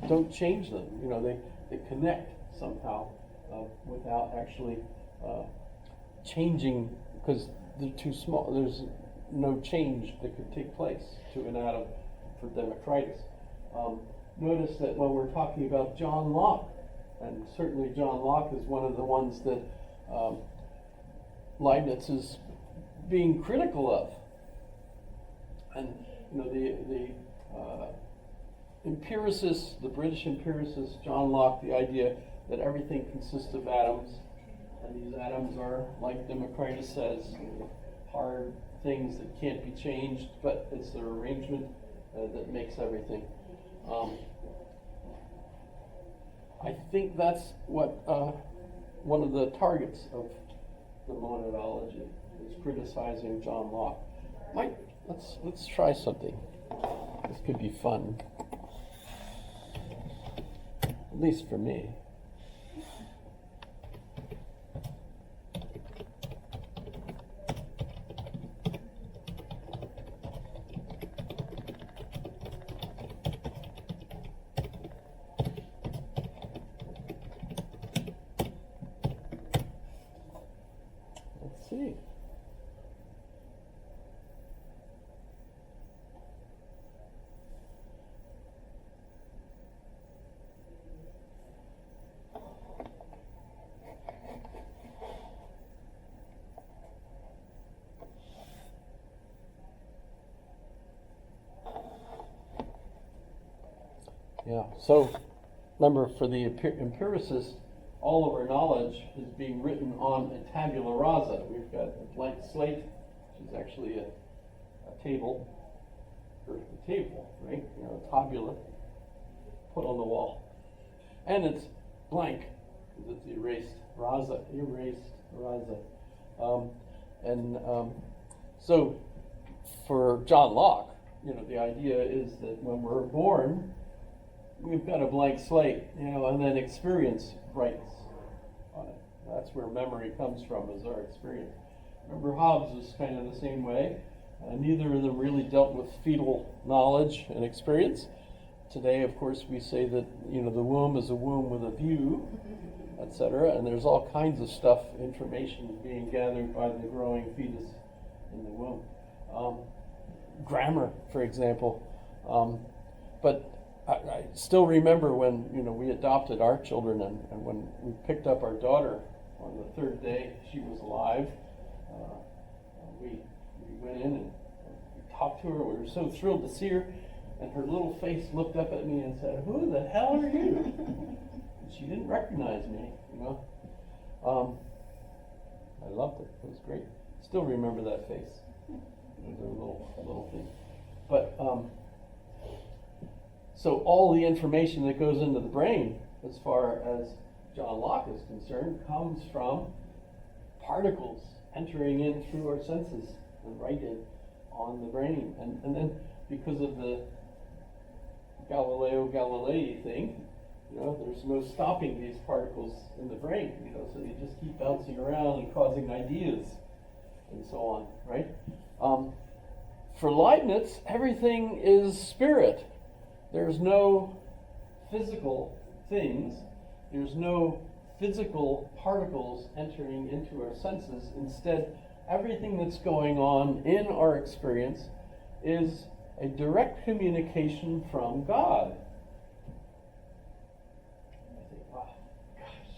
don't change them. They connect somehow without actually changing, because they're too small. There's no change that could take place to an atom for Democritus. Notice that when we're talking about John Locke, and certainly John Locke is one of the ones that Leibniz is being critical of. And the empiricist, the British empiricist John Locke, the idea that everything consists of atoms, and these atoms are, like Democritus says, hard things that can't be changed, but it's their arrangement that makes everything. I think that's what one of the targets of the monadology is, criticizing John Locke. Let's try something. This could be fun, at least for me. Let's see. Yeah, so remember, for the empiricist, all of our knowledge is being written on a tabula rasa. We've got a blank slate, which is actually a table, or a table, right? A tabula put on the wall. And it's blank, because it's erased rasa. So for John Locke, the idea is that when we're born, we've got a blank slate, and then experience writes on it. That's where memory comes from, is our experience. Remember, Hobbes was kind of the same way. Neither of them really dealt with fetal knowledge and experience. Today, of course, we say that the womb is a womb with a view, etc. And there's all kinds of stuff, information being gathered by the growing fetus in the womb. Grammar, for example. But I still remember when we adopted our children, and when we picked up our daughter on the third day she was alive, we went in and we talked to her. We were so thrilled to see her, and her little face looked up at me and said, "Who the hell are you?" And she didn't recognize me. I loved it. It was great. Still remember that face. It was a little thing, but. So all the information that goes into the brain, as far as John Locke is concerned, comes from particles entering in through our senses and right in on the brain. And then because of the Galileo Galilei thing, there's no stopping these particles in the brain, so they just keep bouncing around and causing ideas and so on, right? For Leibniz, everything is spirit. There's no physical things. There's no physical particles entering into our senses. Instead, everything that's going on in our experience is a direct communication from God. I think, oh, gosh,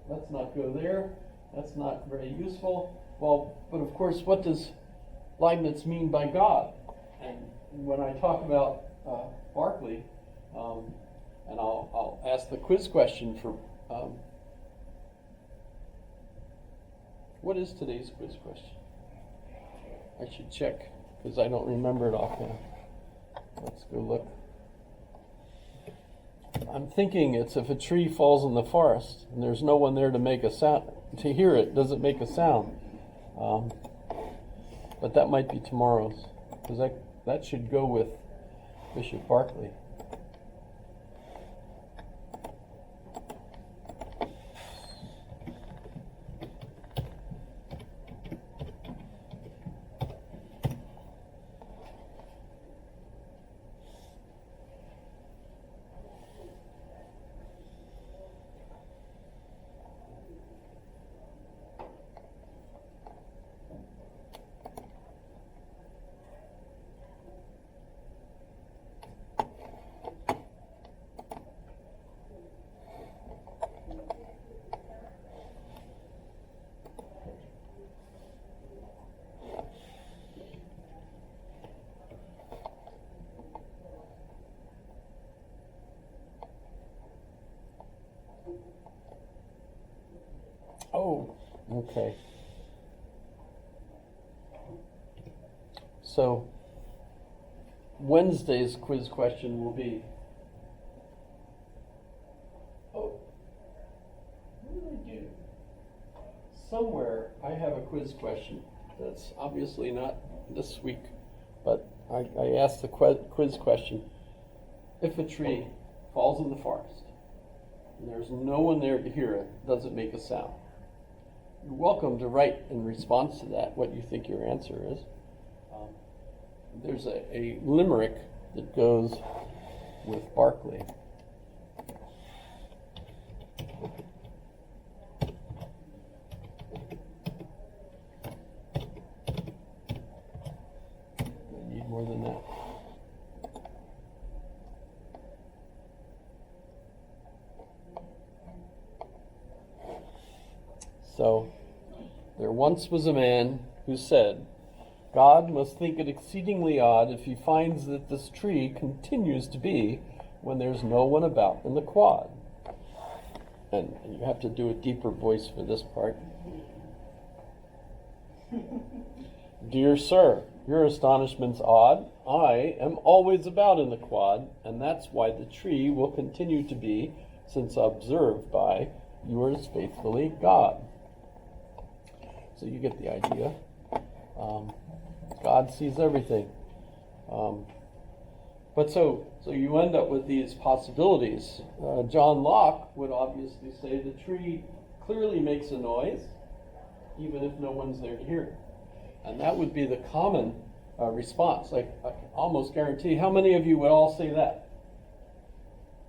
let's not go there. That's not very useful. Well, but of course, what does Leibniz mean by God? And when I talk about Berkeley, and I'll ask the quiz question for what is today's quiz question? I should check, because I don't remember it offhand. Let's go look. I'm thinking it's if a tree falls in the forest and there's no one there to make a sound, to hear it, does it make a sound? But that might be tomorrow's, because that should go with Bishop Berkeley. Oh, okay. So Wednesday's quiz question will be, oh, what did I do? Somewhere I have a quiz question that's obviously not this week, but I asked the quiz question. If a tree falls in the forest and there's no one there to hear it, does it make a sound? You're welcome to write in response to that what you think your answer is. There's a limerick that goes with Barclay. I need more than that. So, there once was a man who said, God must think it exceedingly odd if he finds that this tree continues to be when there's no one about in the quad. And you have to do a deeper voice for this part. Dear sir, your astonishment's odd. I am always about in the quad, and that's why the tree will continue to be, since observed by yours faithfully, God. So you get the idea. God sees everything. But so you end up with these possibilities. John Locke would obviously say the tree clearly makes a noise, even if no one's there to hear it. And that would be the common response. Like, I can almost guarantee, how many of you would all say that?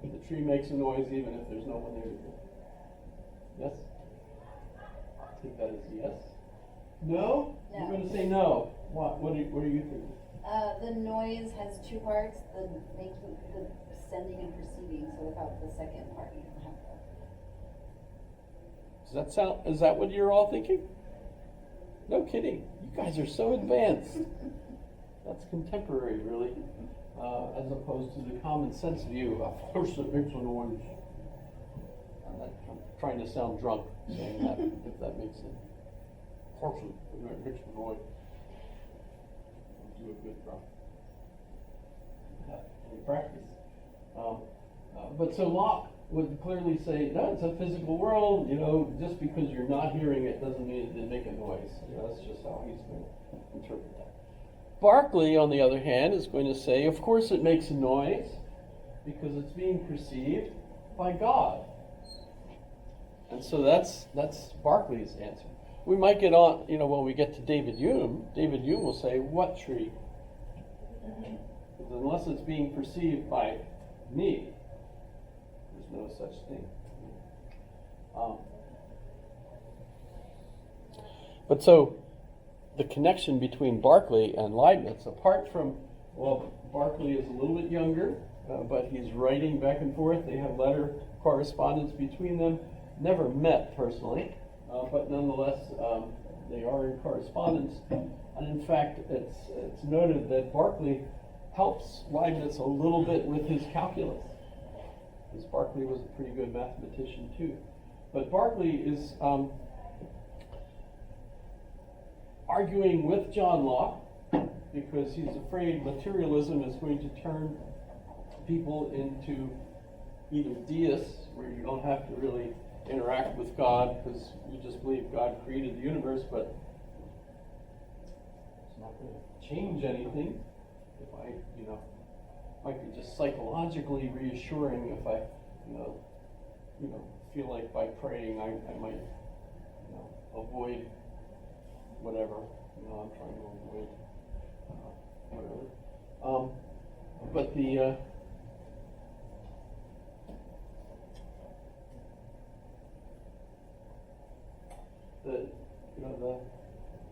The tree makes a noise even if there's no one there to hear it. Yes? I think that is yes. No? No. You're going to say no. What are you thinking? The noise has two parts, the sending and perceiving, so without the second part, you don't have Does that sound, is that what you're all thinking? No kidding. You guys are so advanced. That's contemporary, really, as opposed to the common sense view. Of course it makes a noise. I'm trying to sound drunk saying that, if that makes sense. Of course it makes a noise. Do a good job. In practice. But so Locke would clearly say, no, it's a physical world, just because you're not hearing it doesn't mean it didn't make a noise. That's just how he's going to interpret that. Berkeley, on the other hand, is going to say, of course it makes a noise, because it's being perceived by God. And so that's Berkeley's answer. We might get on, when we get to David Hume will say, what tree? Because unless it's being perceived by me, there's no such thing. But so, the connection between Berkeley and Leibniz, apart from, Berkeley is a little bit younger, but he's writing back and forth. They have letter correspondence between them. Never met personally. But nonetheless, they are in correspondence. And in fact, it's noted that Berkeley helps Leibniz a little bit with his calculus, because Berkeley was a pretty good mathematician too. But Berkeley is arguing with John Locke because he's afraid materialism is going to turn people into either deists, where you don't have to really interact with God because you just believe God created the universe, but it's not going to change anything. If I, might be just psychologically reassuring if I, feel like by praying I might, avoid whatever, I'm trying to avoid, whatever. But the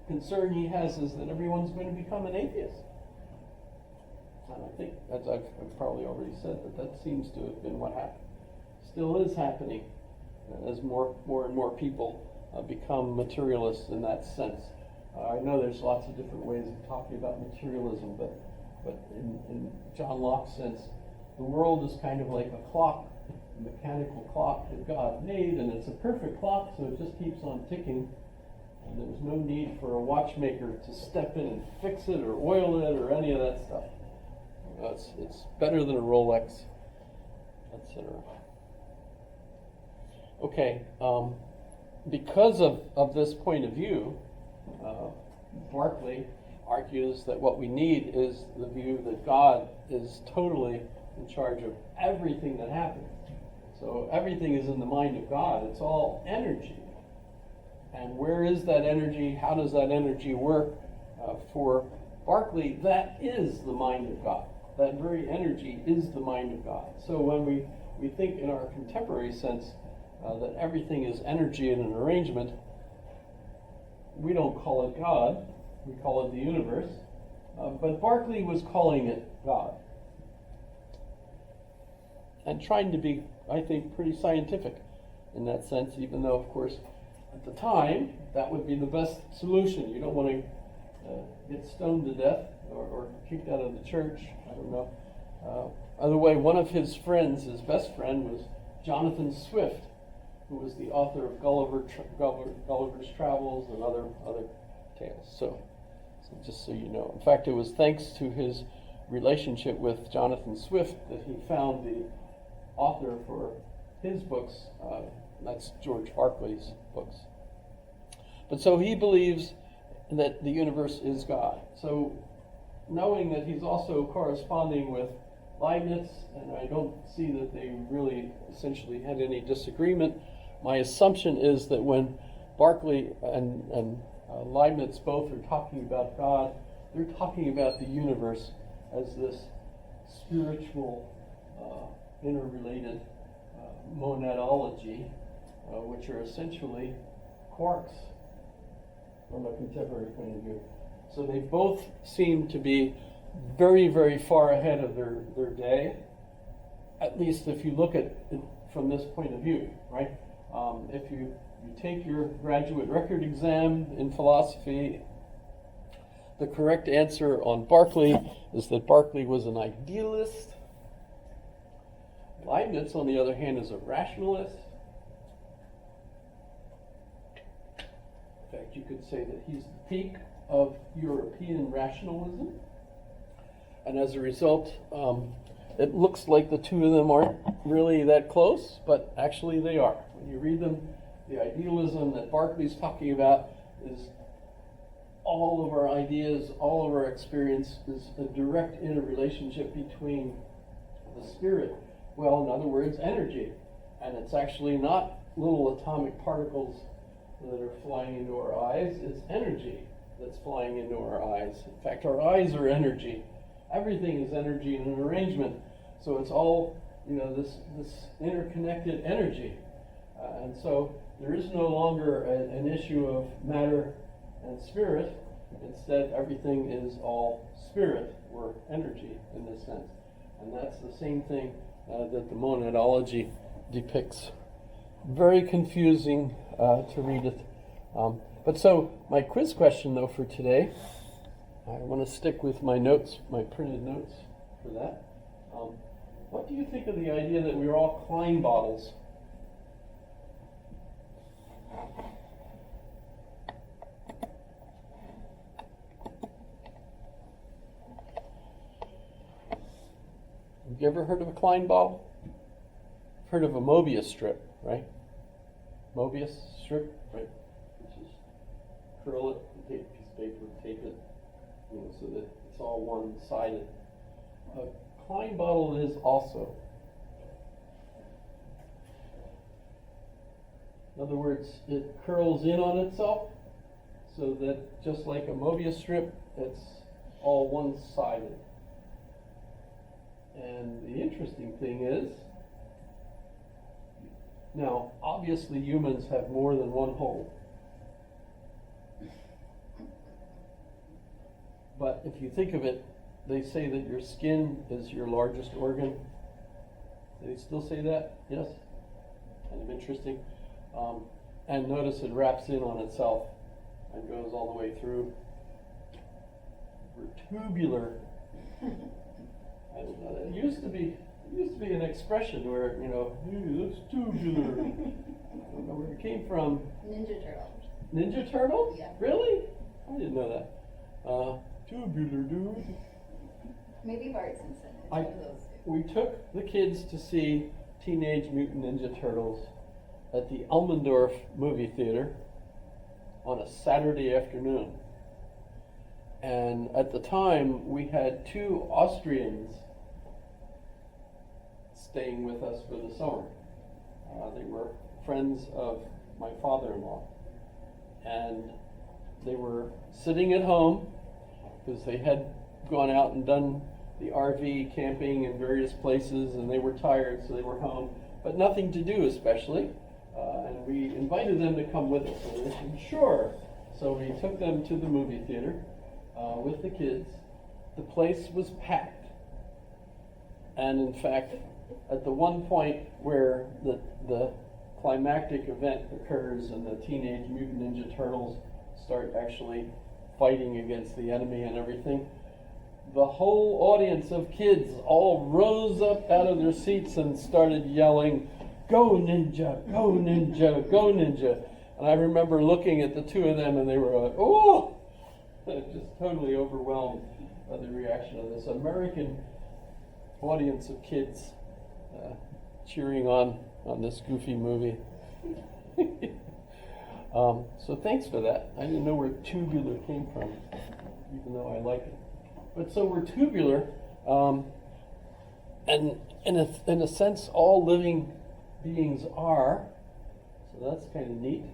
concern he has is that everyone's going to become an atheist. And I think, as I've probably already said, that seems to have been what happened. Still is happening as more and more people become materialists in that sense. I know there's lots of different ways of talking about materialism, but in John Locke's sense, the world is kind of like a clock mechanical clock that God made, and it's a perfect clock, so it just keeps on ticking. And there's no need for a watchmaker to step in and fix it or oil it or any of that stuff. It's better than a Rolex, etc. Okay, because of this point of view, Berkeley argues that what we need is the view that God is totally in charge of everything that happens. So everything is in the mind of God. It's all energy. And where is that energy? How does that energy work? For Berkeley, that is the mind of God. That very energy is the mind of God. So when we think in our contemporary sense that everything is energy in an arrangement, we don't call it God. We call it the universe. But Berkeley was calling it God. And trying to be, I think, pretty scientific in that sense, even though, of course, at the time, that would be the best solution. You don't want to get stoned to death or kicked out of the church. I don't know. By the way, one of his friends, his best friend, was Jonathan Swift, who was the author of Gulliver's Travels and other tales. So just so you know. In fact, it was thanks to his relationship with Jonathan Swift that he found the author for his books. That's George Berkeley's books. But so he believes that the universe is God. So knowing that he's also corresponding with Leibniz, and I don't see that they really essentially had any disagreement, my assumption is that when Berkeley and Leibniz both are talking about God, they're talking about the universe as this spiritual, interrelated monadology, which are essentially quarks from a contemporary point of view. So they both seem to be very, very far ahead of their day, at least if you look at it from this point of view, right? If you take your graduate record exam in philosophy, the correct answer on Berkeley is that Berkeley was an idealist. Leibniz, on the other hand, is a rationalist. In fact, you could say that he's the peak of European rationalism. And as a result, it looks like the two of them aren't really that close, but actually they are. When you read them, the idealism that Berkeley's talking about is all of our ideas, all of our experience is a direct interrelationship between the spirit, well, in other words, energy. And it's actually not little atomic particles that are flying into our eyes, it's energy that's flying into our eyes. In fact, our eyes are energy. Everything is energy in an arrangement. So it's all, this interconnected energy. And so there is no longer an issue of matter and spirit. Instead, everything is all spirit or energy in this sense. And that's the same thing that the monadology depicts. Very confusing to read it. But so my quiz question, though, for today, I want to stick with my notes, my printed notes for that. What do you think of the idea that we're all Klein bottles? Have you ever heard of a Klein bottle? Heard of a Mobius strip, right? Mobius strip, right? Which is curl it, take a piece of paper, tape it, so that it's all one-sided. A Klein bottle is also. In other words, it curls in on itself, so that just like a Mobius strip, it's all one-sided. And the interesting thing is, now, obviously humans have more than one hole. But if you think of it, they say that your skin is your largest organ. Do they still say that? Yes? Kind of interesting. And notice it wraps in on itself and goes all the way through. Vertubular. I don't know. It used to be It used to be an expression where, "Hey, that's tubular." I don't know where it came from. Ninja Turtle. Ninja Turtles? Yeah. Really? I didn't know that. Tubular, dude. Maybe Bart Simpson. It's I- one of those two. We took the kids to see Teenage Mutant Ninja Turtles at the Elmendorf movie theater on a Saturday afternoon. And at the time, we had two Austrians staying with us for the summer. They were friends of my father-in-law. And they were sitting at home because they had gone out and done the RV camping in various places, and they were tired, so they were home, but nothing to do especially. And we invited them to come with us, and they said, sure. So we took them to the movie theater with the kids. The place was packed. And in fact, at the one point where the climactic event occurs and the Teenage Mutant Ninja Turtles start actually fighting against the enemy and everything, the whole audience of kids all rose up out of their seats and started yelling, "Go Ninja, go Ninja, go Ninja." And I remember looking at the two of them and they were like, oh, just totally overwhelmed by the reaction of this American audience of kids cheering on this goofy movie. So thanks for that. I didn't know where tubular came from, even though I like it. But so we're tubular, and in a sense, all living beings are. So that's kind of neat.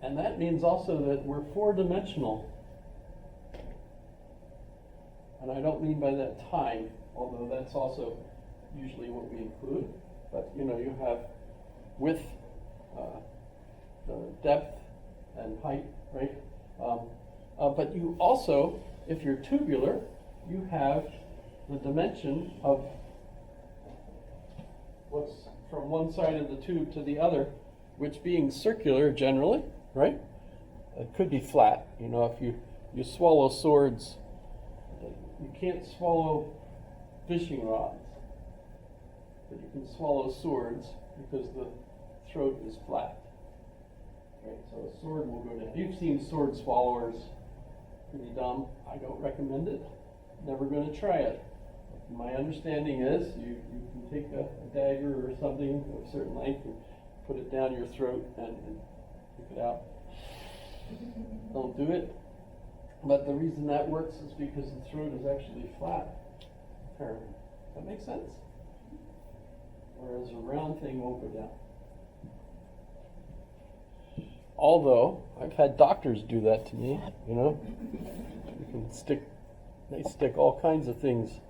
And that means also that we're four-dimensional. And I don't mean by that time, although that's also usually what we include. But you have width, the depth, and height, right? But you also, if you're tubular, you have the dimension of what's from one side of the tube to the other, which being circular generally, right? It could be flat. If you swallow swords, you can't swallow fishing rods, but you can swallow swords because the throat is flat. Right? So a sword will go down. You've seen sword swallowers. Pretty dumb. I don't recommend it. Never going to try it. My understanding is you can take a dagger or something of a certain length and put it down your throat and pick it out. Don't do it. But the reason that works is because the throat is actually flat. Apparently. Does that make sense? Whereas a round thing won't go down. Although, I've had doctors do that to me, You can they stick all kinds of things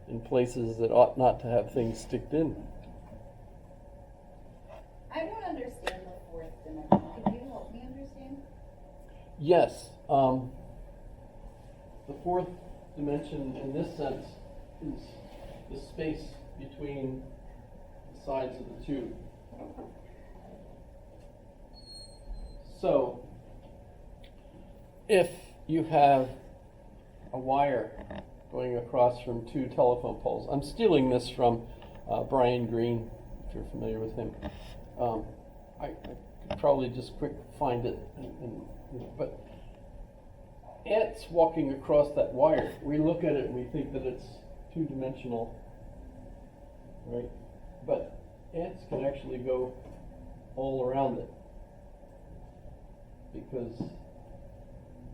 in places that ought not to have things sticked in. I don't understand the fourth dimension. Can you help me understand? Yes, the fourth dimension in this sense is the space between the sides of the tube. So, if you have a wire going across from two telephone poles, I'm stealing this from Brian Greene, if you're familiar with him. I could probably just quick find it, but ants walking across that wire, we look at it and we think that it's two-dimensional, right? But ants can actually go all around it, because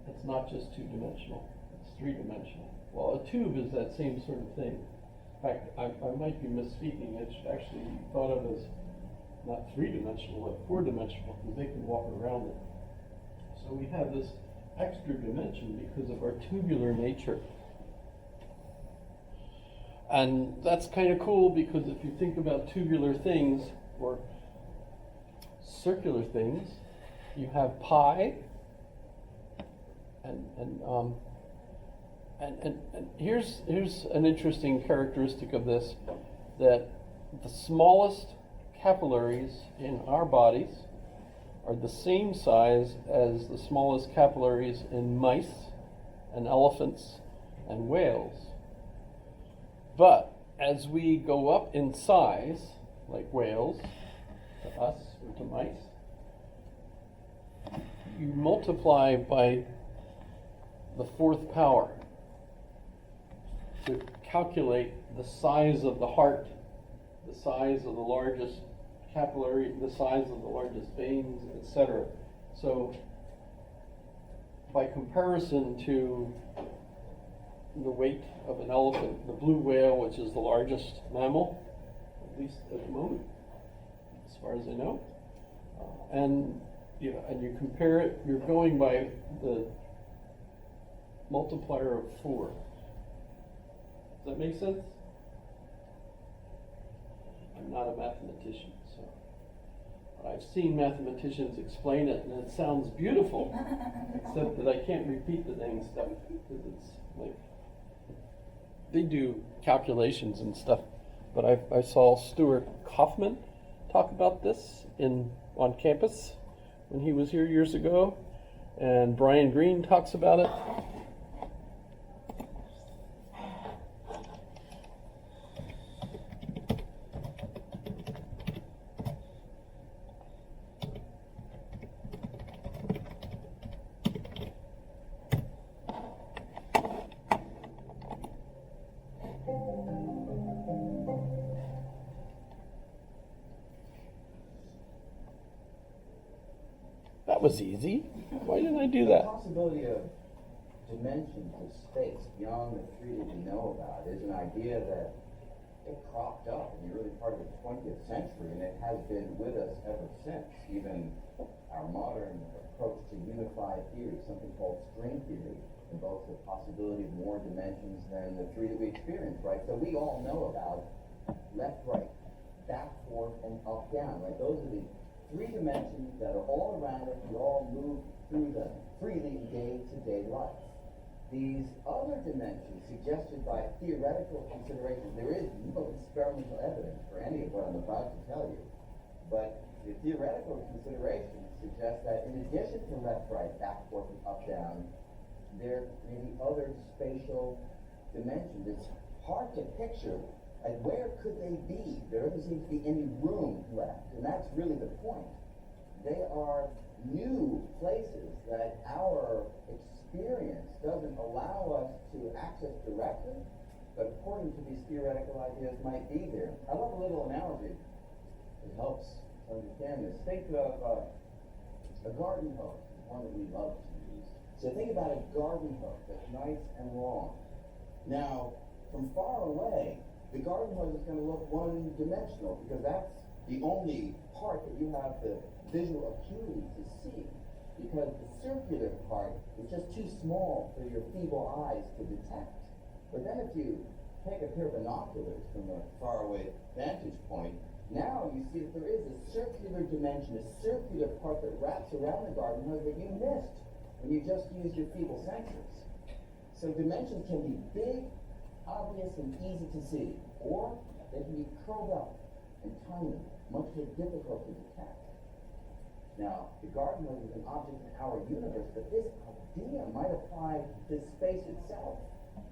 it's not just two-dimensional, it's three-dimensional. Well, a tube is that same sort of thing. In fact, I might be misspeaking. It's actually thought of as not three-dimensional, but four-dimensional, because they can walk around it. So we have this extra dimension because of our tubular nature. And that's kind of cool, because if you think about tubular things or circular things, you have pi, and here's an interesting characteristic of this, that the smallest capillaries in our bodies are the same size as the smallest capillaries in mice and elephants and whales. But as we go up in size, like whales, to us or to mice, you multiply by the fourth power to calculate the size of the heart, the size of the largest capillary, the size of the largest veins, etc. So, by comparison to the weight of an elephant, the blue whale, which is the largest mammal, at least at the moment, as far as I know, and you compare it, you're going by the multiplier of 4. Does that make sense? I'm not a mathematician, so I've seen mathematicians explain it, and it sounds beautiful, except that I can't repeat the dang stuff, because it's like, they do calculations and stuff, but I saw Stuart Kaufman talk about this on campus when he was here years ago, and Brian Greene talks about it. That was easy. Why didn't I do The that? possibility of dimensions of space beyond the 3 that we know about is an idea that it cropped up in the early part of the 20th century, and it has been with us ever since. Even our modern approach to unified theory, something called string theory, invokes the possibility of more dimensions than the 3 that we experience, right? So we all know about left, right, back, forth, and up, down, right? Those are the 3 dimensions that are all around us. We all move through them freely in day-to-day life. These other dimensions suggested by theoretical considerations, there is no experimental evidence for any of what I'm about to tell you, but the theoretical considerations suggest that in addition to left, right, back, forth, and up, down, there may be other spatial dimensions. It's hard to picture. And where could they be? There doesn't seem to be any room left, and that's really the point. They are new places that our experience doesn't allow us to access directly, but according to these theoretical ideas might be there. I love a little analogy. It helps to understand this. Think of a garden hose, one that we love to use. So think about a garden hose that's nice and long. Now, from far away, the garden hose is going to look one-dimensional because that's the only part that you have the visual acuity to see, because the circular part is just too small for your feeble eyes to detect. But then if you take a pair of binoculars from a faraway vantage point, now you see that there is a circular dimension, a circular part that wraps around the garden hose that you missed when you just used your feeble senses. So dimensions can be big, obvious, and easy to see, or they can be curled up and tiny, much more difficult to detect. Now, the garden hose is an object in our universe, but this idea might apply to space itself,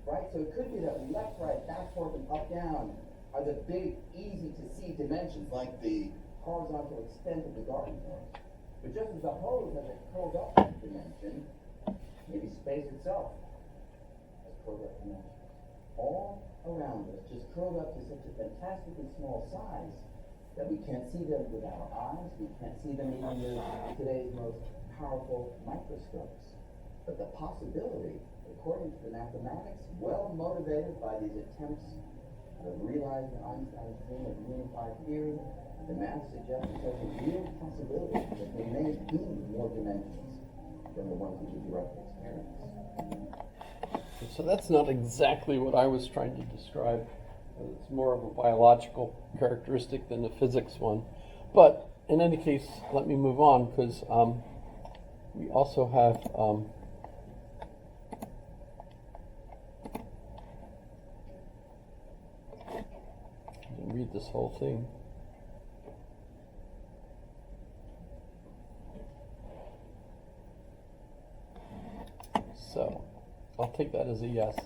right? So it could be that left, right, back, forth, and up, down are the big, easy-to-see dimensions, like the horizontal extent of the garden hose. But just as the hose has a curled up dimension, maybe space itself has curled up dimensions. All around us, just curled up to such a fantastically small size that we can't see them with our eyes, we can't see them even with today's most powerful microscopes. But the possibility, according to the mathematics, well motivated by these attempts of realizing Einstein's dream of unified theory, the math suggests such a real possibility that there may be more dimensions than the ones we could directly experience. So that's not exactly what I was trying to describe. It's more of a biological characteristic than a physics one. But in any case, let me move on, because we also have read this whole thing. So I'll take that as a yes.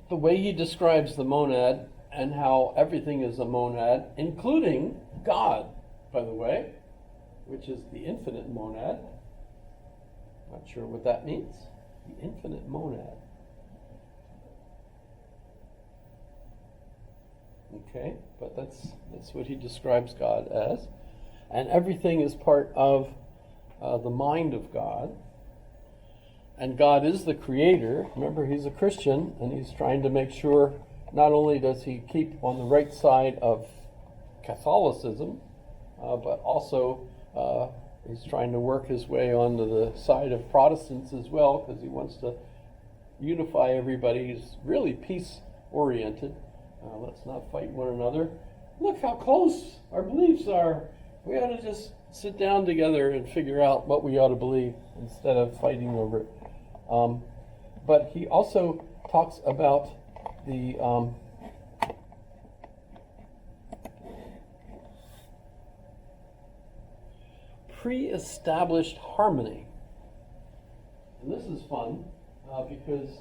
the way he describes the monad and how everything is a monad, including God, by the way, which is the infinite monad. Not sure what that means. The infinite monad. Okay, but that's what he describes God as. And everything is part of the mind of God. And God is the creator. Remember, he's a Christian, and he's trying to make sure not only does he keep on the right side of Catholicism, but also he's trying to work his way onto the side of Protestants as well, because he wants to unify everybody. He's really peace-oriented. Let's not fight one another. Look how close our beliefs are. We ought to just sit down together and figure out what we ought to believe instead of fighting over it. But he also talks about the pre-established harmony. And this is fun because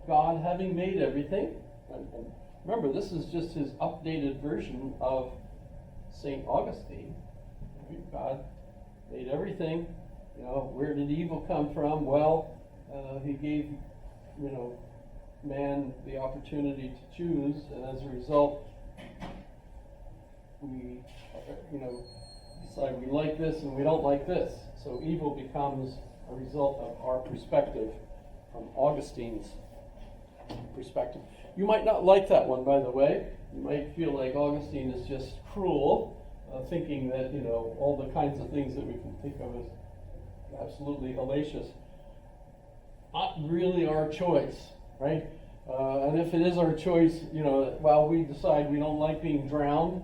God, having made everything, and remember, this is just his updated version of St. Augustine. God made everything. You know, where did evil come from? Well, he gave, man the opportunity to choose, and as a result, we, decide we like this and we don't like this. So evil becomes a result of our perspective, from Augustine's perspective. You might not like that one, by the way. You might feel like Augustine is just cruel, thinking that, all the kinds of things that we can think of as absolutely hellacious. Not really our choice, right? And if it is our choice, while we decide we don't like being drowned,